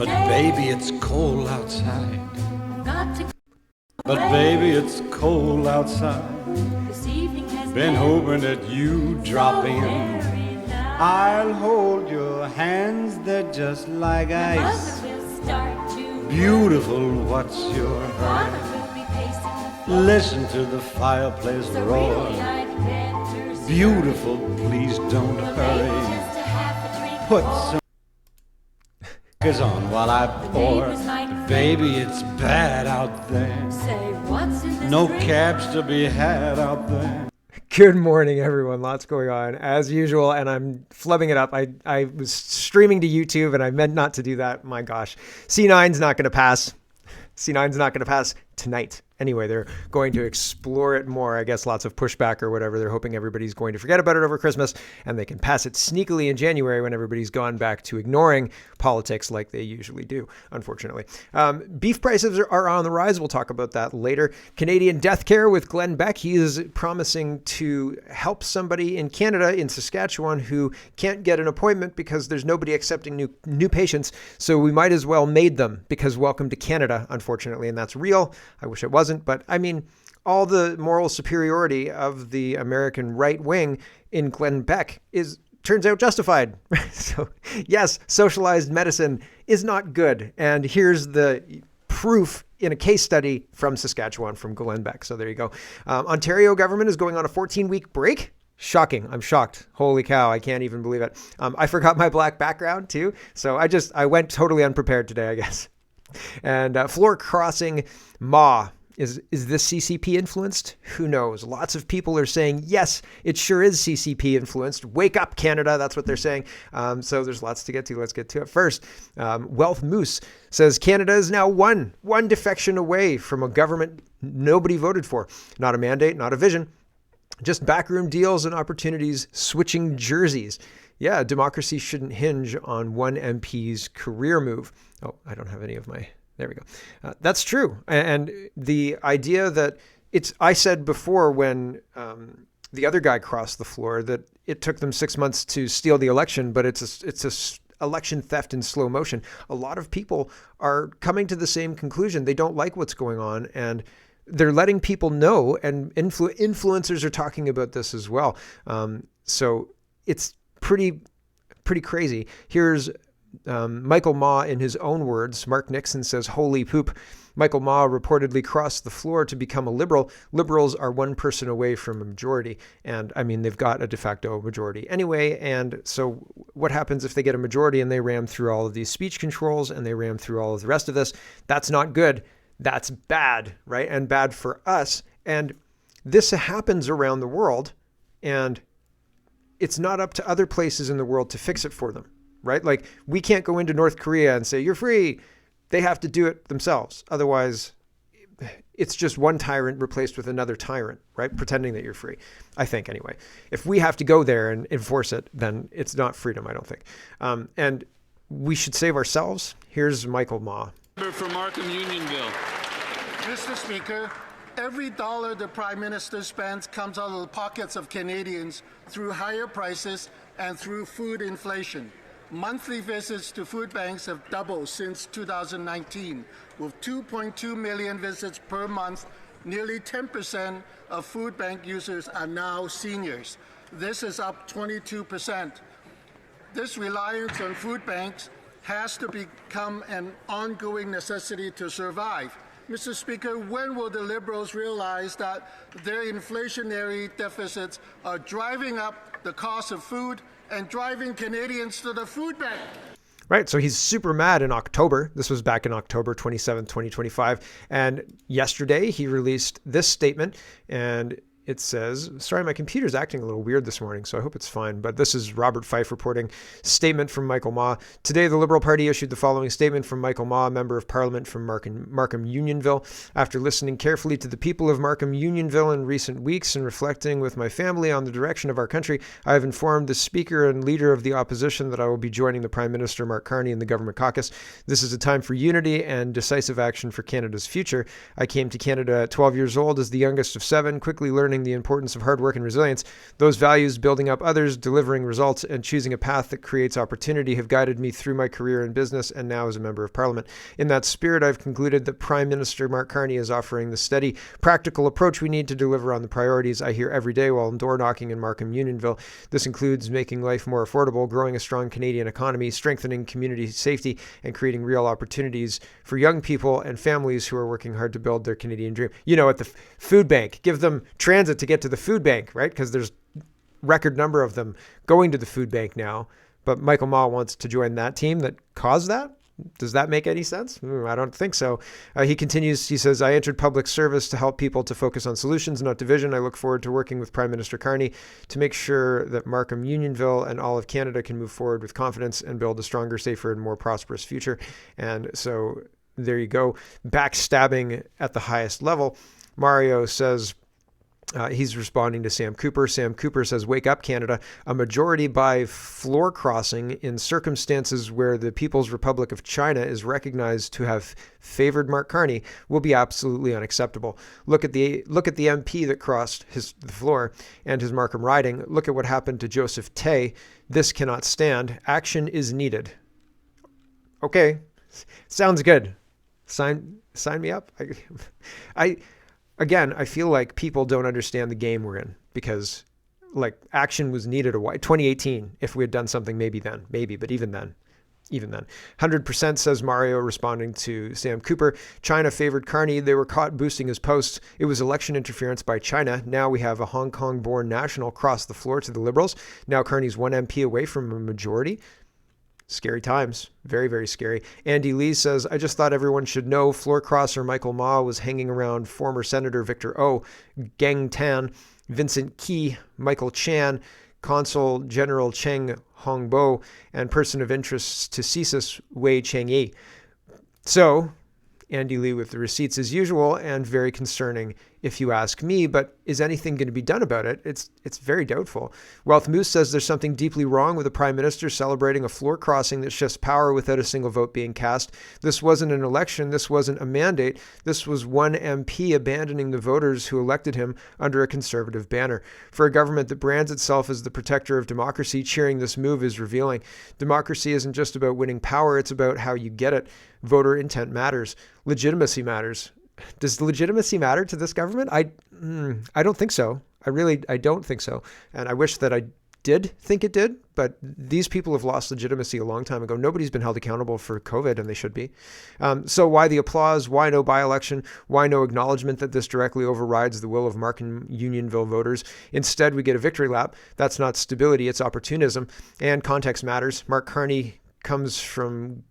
But baby, it's cold outside. But baby, it's cold outside. Been hoping that you drop in. I'll hold your hands, they're just like ice. Beautiful, what's your hurry? Listen to the fireplace roar. Beautiful, please don't hurry. Put some on while I pour. Baby, it's bad out there. No cabs to be had out there. Good morning, everyone. Lots going on as usual, and I'm flubbing it up. I was streaming to YouTube, and I meant not to do that. My gosh. C9's not going to pass. C9's not going to pass tonight. Anyway, they're going to explore it more. I guess lots of pushback or whatever. They're hoping everybody's going to forget about it over Christmas and they can pass it sneakily in January when everybody's gone back to ignoring politics like they usually do, unfortunately. Beef prices are on the rise. We'll talk about that later. Canadian death care with Glenn Beck. He is promising to help somebody in Canada, in Saskatchewan, who can't get an appointment because there's nobody accepting new patients. So we might as well maid them because welcome to Canada, unfortunately. And that's real. I wish it wasn't. But I mean, all the moral superiority of the American right wing in Glenn Beck turns out justified. So yes, socialized medicine is not good. And here's the proof in a case study from Saskatchewan from Glenn Beck. So there you go. Ontario government is going on a 14-week break. Shocking. I'm shocked. Holy cow. I can't even believe it. I forgot my black background too. So I went totally unprepared today, I guess. And floor crossing MAW. Is this CCP influenced? Who knows? Lots of people are saying, yes, it sure is CCP influenced. Wake up, Canada. That's what they're saying. So there's lots to get to. Let's get to it first. Wealth Moose says Canada is now one defection away from a government nobody voted for. Not a mandate, not a vision, just backroom deals and opportunities, switching jerseys. Yeah, democracy shouldn't hinge on one MP's career move. Oh, I don't have any of my... There we go. That's true. And the idea that I said before when the other guy crossed the floor that it took them 6 months to steal the election, but it's a election theft in slow motion. A lot of people are coming to the same conclusion. They don't like what's going on and they're letting people know, and influencers are talking about this as well. So it's pretty crazy. Here's Michael Maw in his own words. Mark Nixon says, holy poop. Michael Maw reportedly crossed the floor to become a liberal. Liberals are one person away from a majority. And I mean, they've got a de facto majority anyway. And so what happens if they get a majority and they ram through all of these speech controls and they ram through all of the rest of this? That's not good. That's bad, right? And bad for us. And this happens around the world. And it's not up to other places in the world to fix it for them. Right? Like we can't go into North Korea and say, you're free. They have to do it themselves. Otherwise, it's just one tyrant replaced with another tyrant, right? Pretending that you're free. I think anyway, if we have to go there and enforce it, then it's not freedom, I don't think. And we should save ourselves. Here's Michael Maw. For Markham Unionville. Mr. Speaker, every dollar the Prime Minister spends comes out of the pockets of Canadians through higher prices and through food inflation. Monthly visits to food banks have doubled since 2019, with 2.2 million visits per month. Nearly 10% of food bank users are now seniors. This is up 22%. This reliance on food banks has to become an ongoing necessity to survive. Mr. Speaker, when will the Liberals realize that their inflationary deficits are driving up the cost of food and driving Canadians to the food bank? Right. So he's super mad in October. This was back in October 27th, 2025. And yesterday he released this statement, and it says, sorry, my computer's acting a little weird this morning, so I hope it's fine. But this is Robert Fife reporting. Statement from Michael Maw. Today, the Liberal Party issued the following statement from Michael Maw, a member of Parliament from Markham Unionville. After listening carefully to the people of Markham Unionville in recent weeks and reflecting with my family on the direction of our country, I have informed the Speaker and Leader of the Opposition that I will be joining the Prime Minister, Mark Carney, in the Government Caucus. This is a time for unity and decisive action for Canada's future. I came to Canada at 12 years old as the youngest of 7, quickly learning learning the importance of hard work and resilience. Those values, building up others, delivering results, and choosing a path that creates opportunity, have guided me through my career in business and now as a member of Parliament. In that spirit, I've concluded that Prime Minister Mark Carney is offering the steady, practical approach we need to deliver on the priorities I hear every day while I'm door knocking in Markham Unionville. This includes making life more affordable, growing a strong Canadian economy, strengthening community safety, and creating real opportunities for young people and families who are working hard to build their Canadian dream. At the food bank, give them transit to get to the food bank, right? Because there's record number of them going to the food bank now. But Michael Ma wants to join that team that caused that. Does that make any sense? I don't think so. He continues, he says, I entered public service to help people to focus on solutions, not division. I look forward to working with Prime Minister Carney to make sure that Markham Unionville and all of Canada can move forward with confidence and build a stronger, safer, and more prosperous future. And so there you go. Backstabbing at the highest level. Mario says, he's responding to Sam Cooper. Sam Cooper says, wake up, Canada. A majority by floor crossing in circumstances where the People's Republic of China is recognized to have favored Mark Carney will be absolutely unacceptable. Look at the MP that crossed the floor and his Markham riding. Look at what happened to Joseph Tay. This cannot stand. Action is needed. Okay, sounds good. Sign me up. Again, I feel like people don't understand the game we're in because action was needed 2018. If we had done something, maybe, but even then. 100% says Mario, responding to Sam Cooper. China favored Carney. They were caught boosting his posts. It was election interference by China. Now we have a Hong Kong-born national cross the floor to the Liberals. Now Carney's one MP away from a majority. Scary times. Very, very scary. Andy Lee says, I just thought everyone should know floor crosser Michael Ma was hanging around former Senator Victor O, Geng Tan, Vincent Key, Michael Chan, Consul General Cheng Hongbo, and person of interest to CSIS Wei Changyi. So, Andy Lee with the receipts as usual, and very concerning if you ask me, but is anything going to be done about it? It's very doubtful. Wealth Moose says there's something deeply wrong with the Prime Minister celebrating a floor crossing that shifts power without a single vote being cast. This wasn't an election. This wasn't a mandate. This was one MP abandoning the voters who elected him under a conservative banner. For a government that brands itself as the protector of democracy, cheering this move is revealing. Democracy isn't just about winning power. It's about how you get it. Voter intent matters. Legitimacy matters. Does legitimacy matter to this government? I don't think so. I don't think so. And I wish that I did think it did, but these people have lost legitimacy a long time ago. Nobody's been held accountable for COVID, and they should be. So why the applause? Why no by-election? Why no acknowledgement that this directly overrides the will of Markham Unionville voters? Instead, we get a victory lap. That's not stability, it's opportunism. And context matters. Mark Carney comes from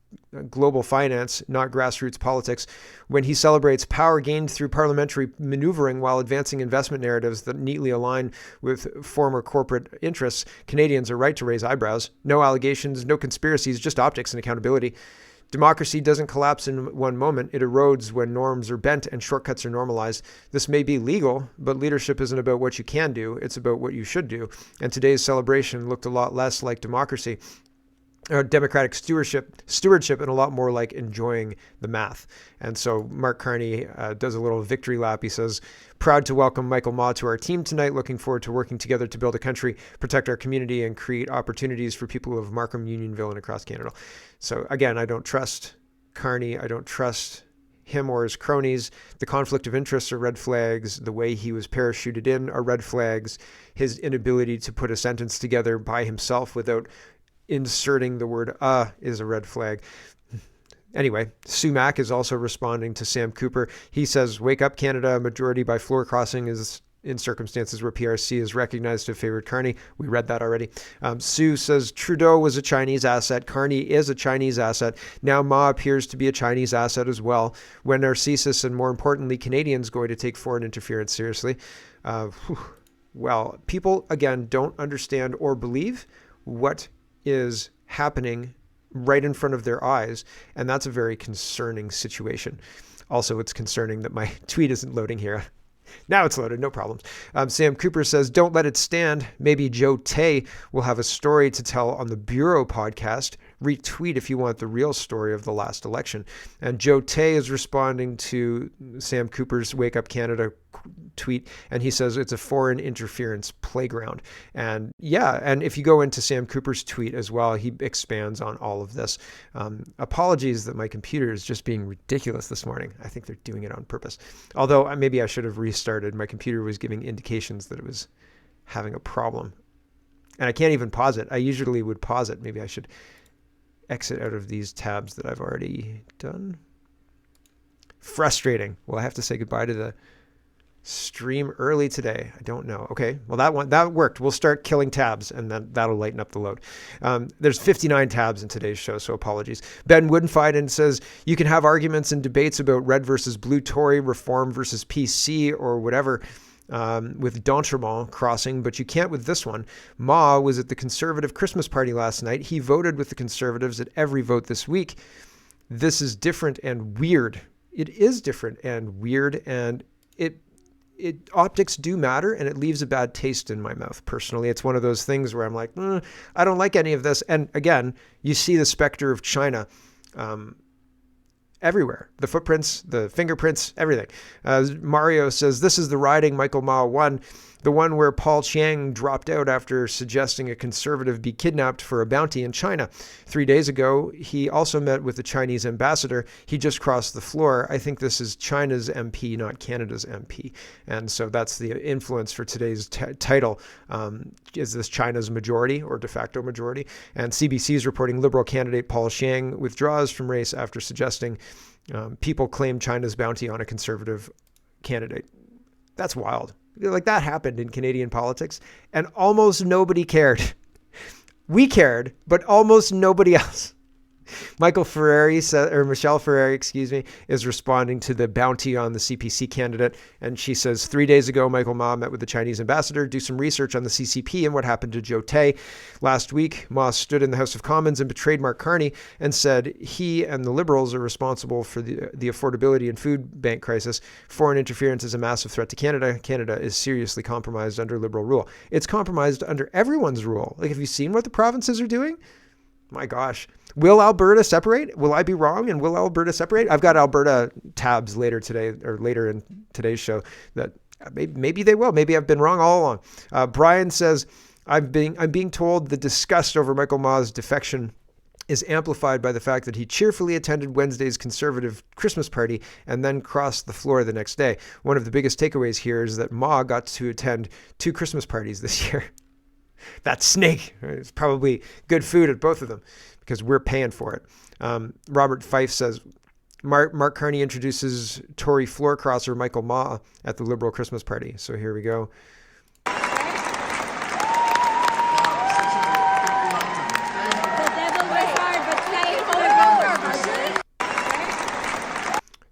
global finance, not grassroots politics. When he celebrates power gained through parliamentary maneuvering while advancing investment narratives that neatly align with former corporate interests, Canadians are right to raise eyebrows. No allegations, no conspiracies, just optics and accountability. Democracy doesn't collapse in one moment. It erodes when norms are bent and shortcuts are normalized. This may be legal, but leadership isn't about what you can do. It's about what you should do. And today's celebration looked a lot less like democracy, or democratic stewardship, and a lot more like enjoying the math. And so Mark Carney does a little victory lap. He says, proud to welcome Michael Ma to our team tonight. Looking forward to working together to build a country, protect our community, and create opportunities for people of Markham, Unionville, and across Canada. So again, I don't trust Carney. I don't trust him or his cronies. The conflict of interests are red flags. The way he was parachuted in are red flags. His inability to put a sentence together by himself without inserting the word is a red flag. Anyway, Sumac is also responding to Sam Cooper. He says, wake up, Canada. A majority by floor crossing is in circumstances where PRC is recognized to have favored Carney. We read that already. Sue says, Trudeau was a Chinese asset. Carney is a Chinese asset. Now Ma appears to be a Chinese asset as well. When are CSIS and, more importantly, Canadians going to take foreign interference seriously? Well, people, again, don't understand or believe what is happening right in front of their eyes, and that's a very concerning situation. Also, it's concerning that my tweet isn't loading here. Now it's loaded, no problems. Sam Cooper says, don't let it stand. Maybe Joe Tay will have a story to tell on the Bureau podcast. Retweet if you want the real story of the last election. And Joe Tay is responding to Sam Cooper's Wake Up Canada tweet, and he says it's a foreign interference playground. And yeah, and if you go into Sam Cooper's tweet as well, he expands on all of this. Apologies that my computer is just being ridiculous this morning. I think they're doing it on purpose. Although maybe I should have restarted. My computer was giving indications that it was having a problem. And I can't even pause it. I usually would pause it. Maybe I should exit out of these tabs that I've already done. Frustrating. Well, I have to say goodbye to the stream early today. I don't know. Okay. Well, that worked. We'll start killing tabs, and then that'll lighten up the load. There's 59 tabs in today's show, so apologies. Ben Woodenfeiden says you can have arguments and debates about red versus blue Tory, reform versus PC, or whatever. With D'Entremont crossing, but you can't with this one. Ma was at the Conservative Christmas party last night. He voted with the Conservatives at every vote this week. This is different and weird. It is different and weird, and optics do matter, and it leaves a bad taste in my mouth. Personally, it's one of those things where I'm like, I don't like any of this. And again, you see the specter of China everywhere. The footprints, the fingerprints, everything. Mario says, this is the riding Michael Ma won, the one where Paul Chiang dropped out after suggesting a conservative be kidnapped for a bounty in China. 3 days ago, he also met with the Chinese ambassador. He just crossed the floor. I think this is China's MP, not Canada's MP. And so that's the influence for today's title. Is this China's majority or de facto majority? And CBC is reporting Liberal candidate Paul Chiang withdraws from race after suggesting people claim China's bounty on a conservative candidate. That's wild. Like, that happened in Canadian politics, and almost nobody cared. We cared, but almost nobody else. Michelle Ferrari, is responding to the bounty on the CPC candidate. And she says, 3 days ago, Michael Ma met with the Chinese ambassador, do some research on the CCP and what happened to Joe Tay. Last week, Ma stood in the House of Commons and betrayed Mark Carney and said he and the Liberals are responsible for the affordability and food bank crisis. Foreign interference is a massive threat to Canada. Canada is seriously compromised under Liberal rule. It's compromised under everyone's rule. Like, have you seen what the provinces are doing? My gosh. Will Alberta separate? Will I be wrong? And will Alberta separate? I've got Alberta tabs later today, or later in today's show, that maybe they will. Maybe I've been wrong all along. Brian says, I'm being told the disgust over Michael Ma's defection is amplified by the fact that he cheerfully attended Wednesday's Conservative Christmas party and then crossed the floor the next day. One of the biggest takeaways here is that Ma got to attend 2 Christmas parties this year. That snake. It's probably good food at both of them because we're paying for it. Robert Fife says, Mark Carney introduces Tory floor crosser Michael Ma at the Liberal Christmas party. So here we go.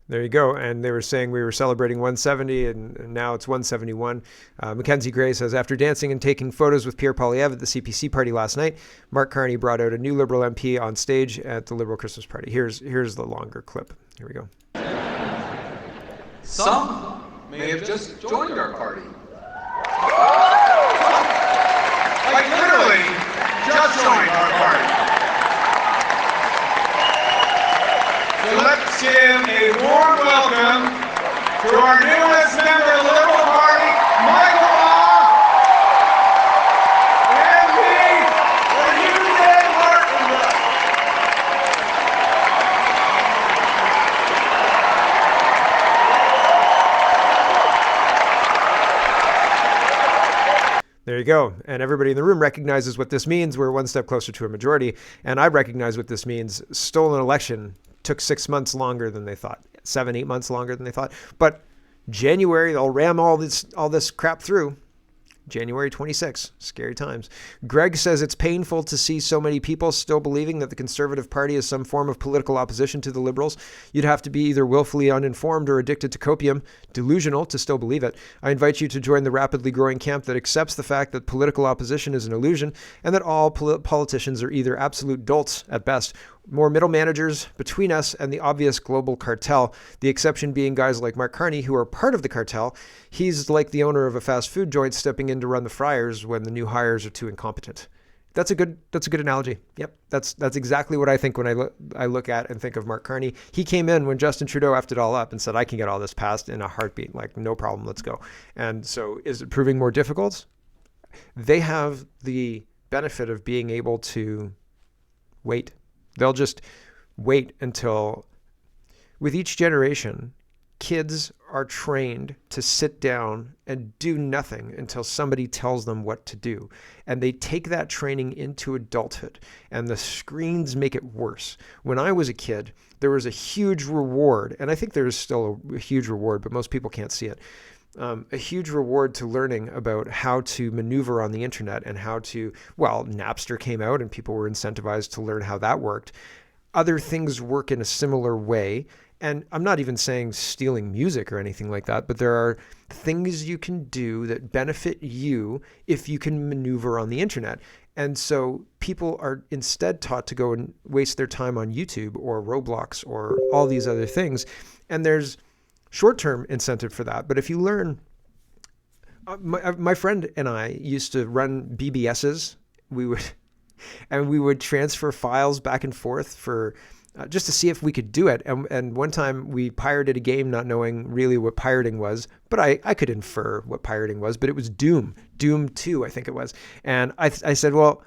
There you go. And they were saying we were celebrating 170 and now it's 171. Mackenzie Gray says, after dancing and taking photos with Pierre Poilievre at the CPC party last night, Mark Carney brought out a new Liberal MP on stage at the Liberal Christmas party. Here's the longer clip. Here we go. Some may have just joined our party. Like literally, just joined our party. So let's give a warm welcome to our newest member of the Liberal Party, Michael Ma, MP for Newton Martinville. There you go. And everybody in the room recognizes what this means. We're one step closer to a majority. And I recognize what this means. Stolen election took 6 months longer than they thought, 7-8 months longer than they thought. But January, they'll ram all this crap through. January 26, scary times. Greg says it's painful to see so many people still believing that the Conservative Party is some form of political opposition to the Liberals. You'd have to be either willfully uninformed or addicted to copium, delusional, to still believe it. I invite you to join the rapidly growing camp that accepts the fact that political opposition is an illusion and that all politicians are either absolute dolts at best, more middle managers between us and the obvious global cartel, the exception being guys like Mark Carney, who are part of the cartel. He's like the owner of a fast food joint stepping in to run the fryers when the new hires are too incompetent. That's a good analogy. Yep. That's exactly what I think when I look at and think of Mark Carney. He came in when Justin Trudeau effed it all up and said, I can get all this passed in a heartbeat. Like, no problem. Let's go. And so is it proving more difficult? They have the benefit of being able to wait. They'll just wait until, with each generation, kids are trained to sit down and do nothing until somebody tells them what to do. And they take that training into adulthood, and the screens make it worse. When I was a kid, there was a huge reward, and I think there's still a huge reward, but most people can't see it. A huge reward to learning about how to maneuver on the internet and how to, well, Napster came out and people were incentivized to learn how that worked. Other things work in a similar way. And I'm not even saying stealing music or anything like that, but there are things you can do that benefit you if you can maneuver on the internet. And so people are instead taught to go and waste their time on YouTube or Roblox or all these other things. And there's short-term incentive for that. But if you learn, my friend and I used to run BBSs. We would transfer files back and forth for just to see if we could do it. And one time we pirated a game not knowing really what pirating was, but I could infer what pirating was, but it was Doom 2, I think it was. And I said, well,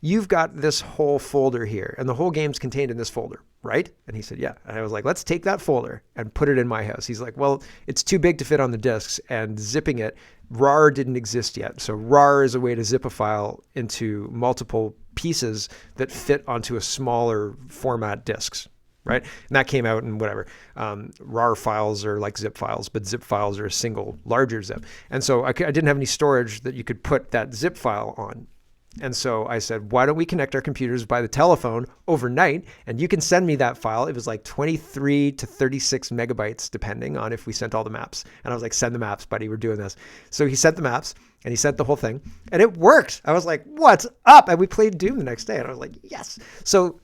you've got this whole folder here and the whole game's contained in this folder, right? And he said, yeah. And I was like, let's take that folder and put it in my house. He's like, well, it's too big to fit on the disks, and zipping it, RAR didn't exist yet. So RAR is a way to zip a file into multiple pieces that fit onto a smaller format disks, right? And that came out in whatever. RAR files are like zip files, but zip files are a single larger zip. And so I didn't have any storage that you could put that zip file on. And so I said, why don't we connect our computers by the telephone overnight, and you can send me that file. It was like 23 to 36 megabytes, depending on if we sent all the maps. And I was like, send the maps, buddy, we're doing this. So he sent the maps, and he sent the whole thing, and it worked. I was like, what's up? And we played Doom the next day, and I was like, yes. So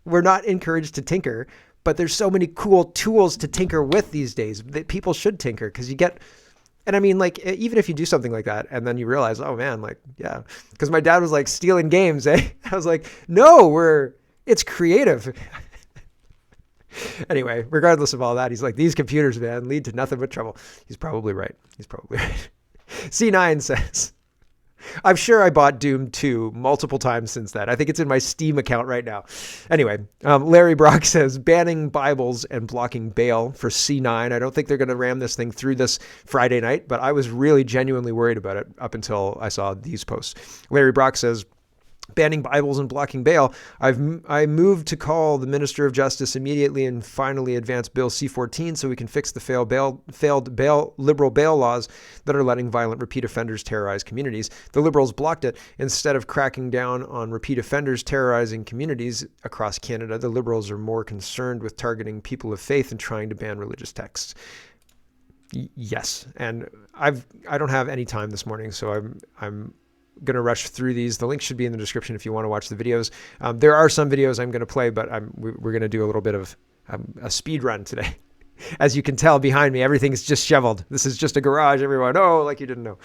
we're not encouraged to tinker, but there's so many cool tools to tinker with these days that people should tinker, because you get... And I mean, like, even if you do something like that and then you realize, oh man, like, yeah, because my dad was like, stealing games, eh? I was like, no, it's creative. Anyway, regardless of all that, he's like, these computers, man, lead to nothing but trouble. He's probably right. C9 says, I'm sure I bought Doom 2 multiple times since then. I think it's in my Steam account right now. Anyway, Larry Brock says, banning Bibles and blocking bail for C9. I don't think they're going to ram this thing through this Friday night, but I was really genuinely worried about it up until I saw these posts. Larry Brock says, banning Bibles and blocking bail. I moved to call the Minister of Justice immediately and finally advance Bill C-14 so we can fix the failed liberal bail laws that are letting violent repeat offenders terrorize communities. The Liberals blocked it. Instead of cracking down on repeat offenders terrorizing communities across Canada, the Liberals are more concerned with targeting people of faith and trying to ban religious texts. Yes, and I don't have any time this morning, so I'm going to rush through these. The link should be in the description if you want to watch the videos. There are some videos I'm going to play, but we're going to do a little bit of a speed run today. As you can tell behind me, everything's just shoveled. This is just a garage, everyone. Oh, like you didn't know.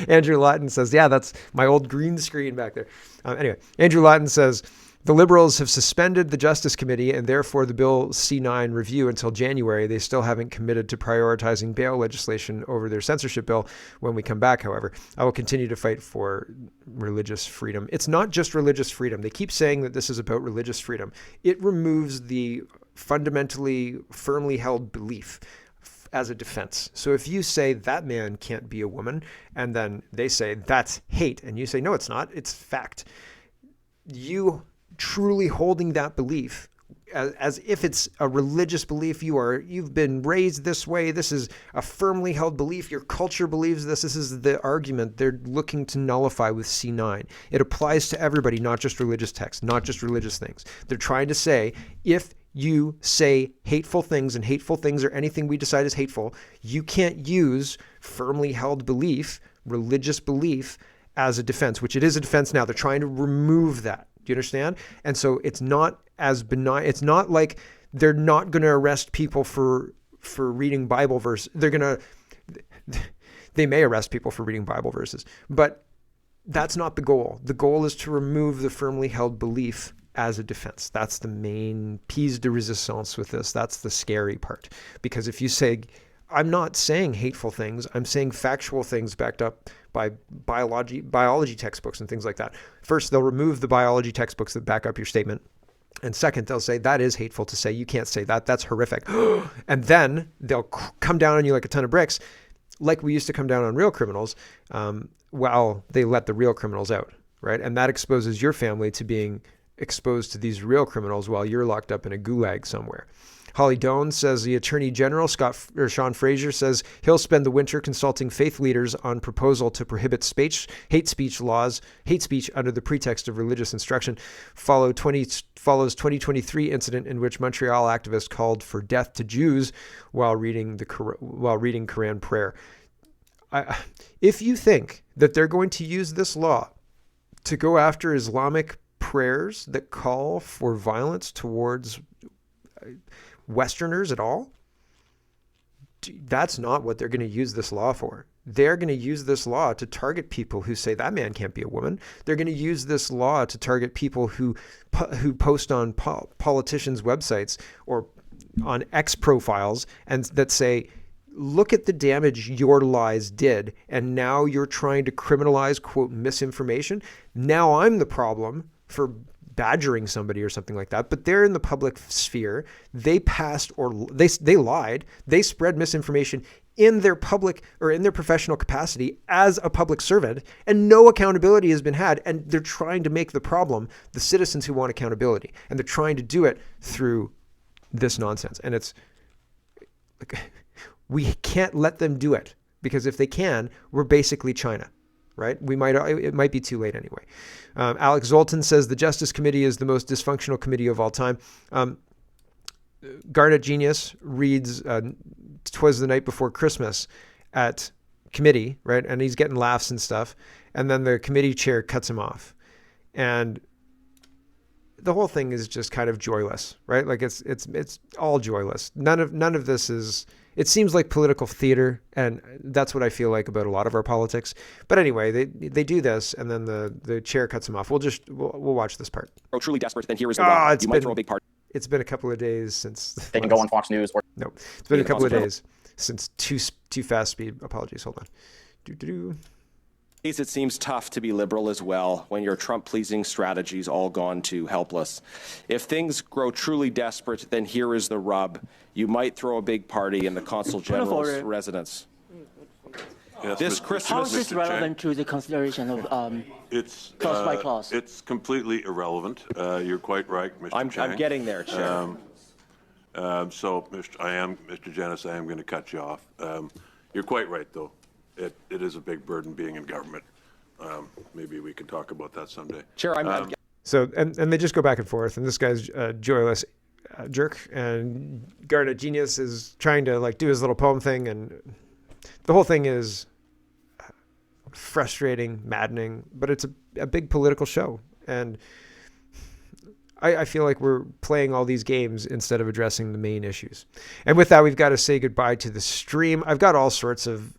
Andrew Lawton says, yeah, that's my old green screen back there. Anyway, Andrew Lawton says, the Liberals have suspended the Justice Committee and therefore the Bill C-9 review until January. They still haven't committed to prioritizing bail legislation over their censorship bill when we come back, however. I will continue to fight for religious freedom. It's not just religious freedom. They keep saying that this is about religious freedom. It removes the fundamentally firmly held belief as a defense. So if you say that man can't be a woman, and then they say that's hate, and you say, no, it's not, it's fact. You truly holding that belief as if it's a religious belief, you've been raised this way, this is a firmly held belief, your culture believes this is the argument they're looking to nullify with C9. It applies to everybody, not just religious texts, not just religious things. They're trying to say, if you say hateful things, and hateful things are anything we decide is hateful, you can't use firmly held belief, religious belief, as a defense, which it is a defense now. They're trying to remove that. Do you understand? And so it's not as benign. It's not like they're not going to arrest people for reading Bible verses. They may arrest people for reading Bible verses, but That's not the goal. The goal is to remove the firmly held belief as a defense. That's the main piece de resistance with this. That's the scary part. Because if you say, I'm not saying hateful things, I'm saying factual things backed up by biology textbooks and things like that. First, they'll remove the biology textbooks that back up your statement. And second, they'll say, that is hateful to say. You can't say that. That's horrific. And then they'll come down on you like a ton of bricks, like we used to come down on real criminals, while they let the real criminals out, right? And that exposes your family to being exposed to these real criminals while you're locked up in a gulag somewhere. Holly Doan says the Attorney General, Sean Fraser, says he'll spend the winter consulting faith leaders on proposal to prohibit hate speech under the pretext of religious instruction. Follows 2023 incident in which Montreal activists called for death to Jews while reading Quran prayer. If you think that they're going to use this law to go after Islamic prayers that call for violence towards Westerners at all, that's not what they're going to use this law for. They're going to use this law to target people who say that man can't be a woman. They're going to use this law to target people who post on politicians' websites or on X profiles and that say, look at the damage your lies did, and now you're trying to criminalize, quote, misinformation. Now I'm the problem for badgering somebody or something like that, but they're in the public sphere. They passed or they lied. They spread misinformation in their public or in their professional capacity as a public servant, and no accountability has been had. And they're trying to make the problem the citizens who want accountability, and they're trying to do it through this nonsense. And it's like, we can't let them do it, because if they can, we're basically China, right? It might be too late anyway. Alex Zoltan says the Justice Committee is the most dysfunctional committee of all time. Garnet Genius reads "'Twas the Night Before Christmas" at committee, right? And he's getting laughs and stuff. And then the committee chair cuts him off. And the whole thing is just kind of joyless, right? Like it's all joyless. None of this is. It seems like political theater, and that's what I feel like about a lot of our politics. But anyway, they do this, and then the chair cuts him off. We'll watch this part. Oh, truly desperate, then here is the rub. You might throw a big party. It's been a couple of days since they can go on Fox News or no. It's been a couple of days since too fast speed. Apologies. Hold on. It seems tough to be liberal as well when your Trump-pleasing strategy's all gone too helpless. If things grow truly desperate, then here is the rub. You might throw a big party in the Consul General's residence. Yes, this Christmas. How is this relevant to the consideration of clause by clause? It's completely irrelevant. You're quite right, Mr. Chang. I'm getting there, Chair. So, Mr. Janice, I am going to cut you off. You're quite right, though. It is a big burden being in government. Maybe we can talk about that someday. Chair, So, and they just go back and forth, and this guy's a joyless jerk, and Garnet Genius is trying to like do his little poem thing, and the whole thing is frustrating, maddening, but it's a big political show, and I feel like we're playing all these games instead of addressing the main issues. And with that, we've got to say goodbye to the stream. I've got all sorts of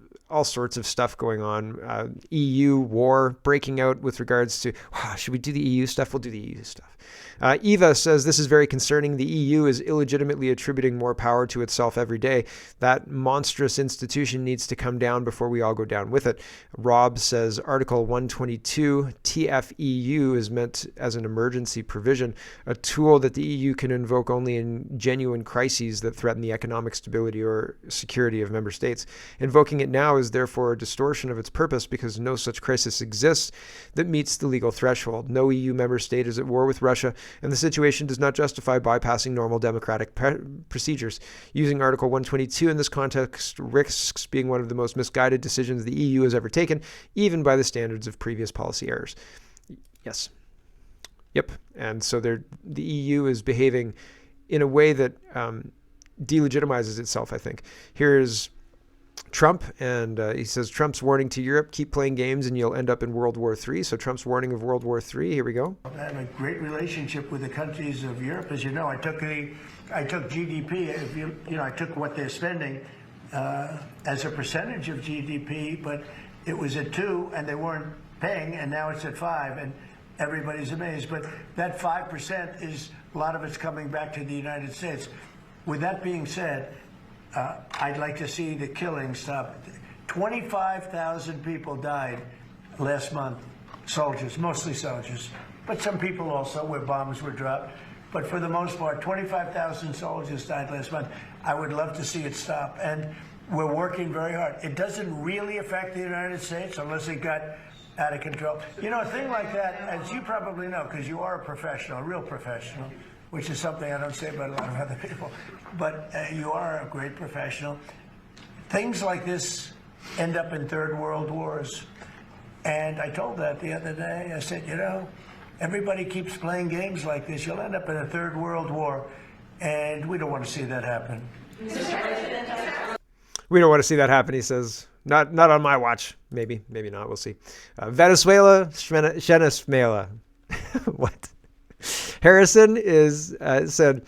stuff going on. EU war breaking out with regards to, should we do the EU stuff? We'll do the EU stuff. Eva says, this is very concerning. The EU is illegitimately attributing more power to itself every day. That monstrous institution needs to come down before we all go down with it. Rob says, Article 122 TFEU is meant as an emergency provision, a tool that the EU can invoke only in genuine crises that threaten the economic stability or security of member states. Invoking it now is therefore a distortion of its purpose because no such crisis exists that meets the legal threshold. No EU member state is at war with Russia, and the situation does not justify bypassing normal democratic procedures. Using Article 122 in this context risks being one of the most misguided decisions the EU has ever taken, even by the standards of previous policy errors. Yes. Yep. And so the EU is behaving in a way that delegitimizes itself, I think. Here's Trump, and he says, Trump's warning to Europe, keep playing games and you'll end up in World War III. So Trump's warning of World War III, here we go. I have a great relationship with the countries of Europe. As you know, I took GDP, I took what they're spending as a percentage of GDP, but it was at 2, and they weren't paying, and now it's at 5%, and everybody's amazed. But that 5% is, a lot of it's coming back to the United States. With that being said, I'd like to see the killing stop. 25,000 people died last month, soldiers, mostly soldiers, but some people also where bombs were dropped. But for the most part, 25,000 soldiers died last month. I would love to see it stop. And we're working very hard. It doesn't really affect the United States unless it got out of control. You know, a thing like that, as you probably know, because you are a professional, a real professional, which is something I don't say about a lot of other people, but you are a great professional. Things like this end up in third world wars. And I told that the other day. I said, you know, everybody keeps playing games like this. You'll end up in a third world war, and we don't want to see that happen. We don't want to see that happen, he says. Not on my watch. Maybe not. We'll see. Venezuela, Venezuela. What? Harrison is said.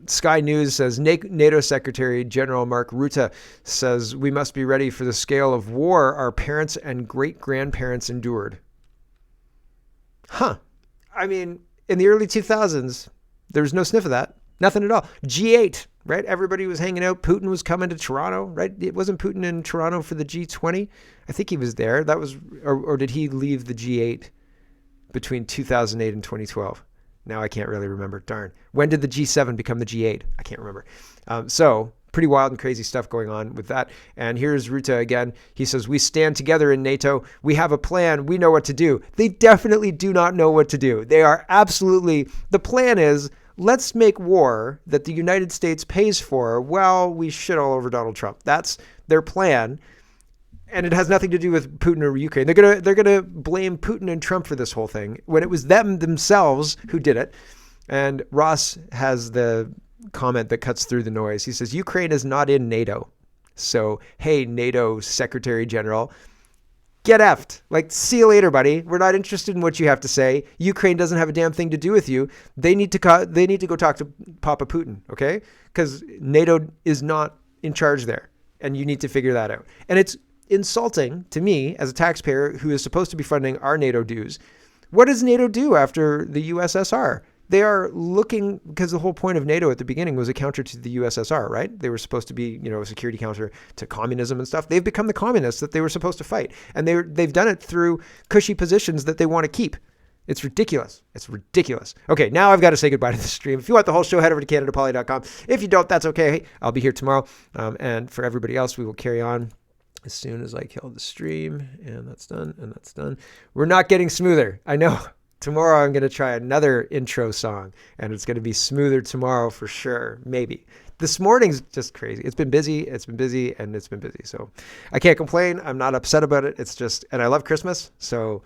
Sky News says NATO Secretary General Mark Rutte says we must be ready for the scale of war our parents and great-grandparents endured. Huh. I mean, in the early 2000s, there was no sniff of that. Nothing at all. G8, right? Everybody was hanging out. Putin was coming to Toronto, right? It wasn't Putin in Toronto for the G20. I think he was there. That was, or did he leave the G8 between 2008 and 2012? Now I can't really remember. Darn. When did the G7 become the G8? I can't remember. So pretty wild and crazy stuff going on with that. And here's Rutte again. He says, we stand together in NATO. We have a plan. We know what to do. They definitely do not know what to do. They are absolutely, the plan is, let's make war that the United States pays for while we shit all over Donald Trump. That's their plan. And it has nothing to do with Putin or Ukraine. They're gonna blame Putin and Trump for this whole thing when it was them themselves who did it. And Ross has the comment that cuts through the noise. He says, Ukraine is not in NATO. So, hey, NATO Secretary General, get effed. Like, see you later, buddy. We're not interested in what you have to say. Ukraine doesn't have a damn thing to do with you. They need to go talk to Papa Putin, okay? Because NATO is not in charge there. And you need to figure that out. And it's insulting to me as a taxpayer who is supposed to be funding our NATO dues. What does NATO do after the USSR? They are looking, because the whole point of NATO at the beginning was a counter to the USSR, right? They were supposed to be, a security counter to communism and stuff. They've become the communists that they were supposed to fight. And they've done it through cushy positions that they want to keep. It's ridiculous. It's ridiculous. Okay, now I've got to say goodbye to the stream. If you want the whole show, head over to CanadaPoly.com. If you don't, that's okay. I'll be here tomorrow. And for everybody else, we will carry on as soon as I kill the stream. And that's done. And that's done. We're not getting smoother. I know. Tomorrow I'm going to try another intro song. And it's going to be smoother tomorrow for sure. Maybe. This morning's just crazy. It's been busy. It's been busy. And it's been busy. So I can't complain. I'm not upset about it. It's just, and I love Christmas. So,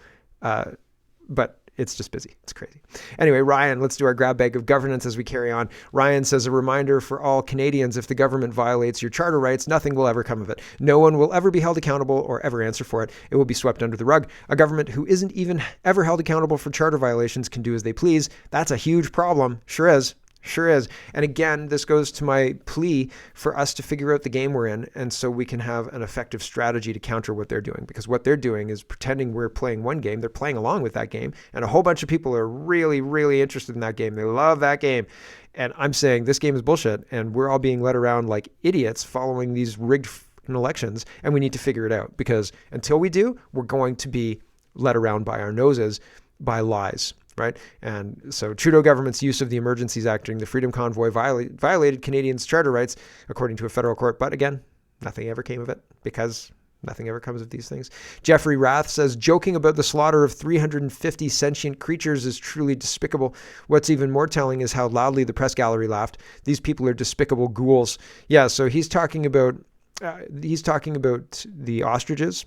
but it's just busy. It's crazy. Anyway, Ryan, let's do our grab bag of governance as we carry on. Ryan says, a reminder for all Canadians, if the government violates your charter rights, nothing will ever come of it. No one will ever be held accountable or ever answer for it. It will be swept under the rug. A government who isn't even ever held accountable for charter violations can do as they please. That's a huge problem. Sure is. Sure is. And again, this goes to my plea for us to figure out the game we're in, and so we can have an effective strategy to counter what they're doing. Because what they're doing is pretending we're playing one game. They're playing along with that game, and a whole bunch of people are really, really interested in that game. They love that game. And I'm saying this game is bullshit, and we're all being led around like idiots following these rigged elections, and we need to figure it out. Because until we do, we're going to be led around by our noses by lies. Right. And so Trudeau government's use of the Emergencies Act during the Freedom Convoy violated Canadians' charter rights, according to a federal court. But again, nothing ever came of it because nothing ever comes of these things. Jeffrey Rath says, joking about the slaughter of 350 sentient creatures is truly despicable. What's even more telling is how loudly the press gallery laughed. These people are despicable ghouls. Yeah. So he's talking about the ostriches,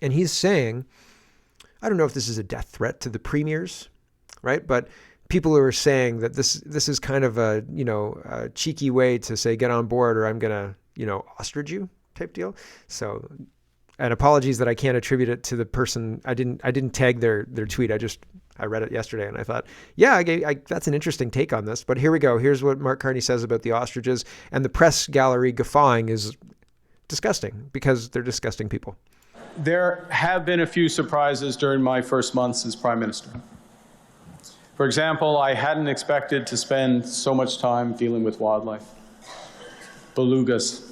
and he's saying, I don't know if this is a death threat to the premiers. Right. But people who are saying that this is kind of a cheeky way to say, get on board or I'm going to, ostrich you type deal. So, and apologies that I can't attribute it to the person. I didn't tag their tweet. I read it yesterday and I thought, yeah, that's an interesting take on this. But here we go. Here's what Mark Carney says about the ostriches, and the press gallery guffawing is disgusting because they're disgusting people. There have been a few surprises during my first months as Prime Minister. For example, I hadn't expected to spend so much time dealing with wildlife. Belugas,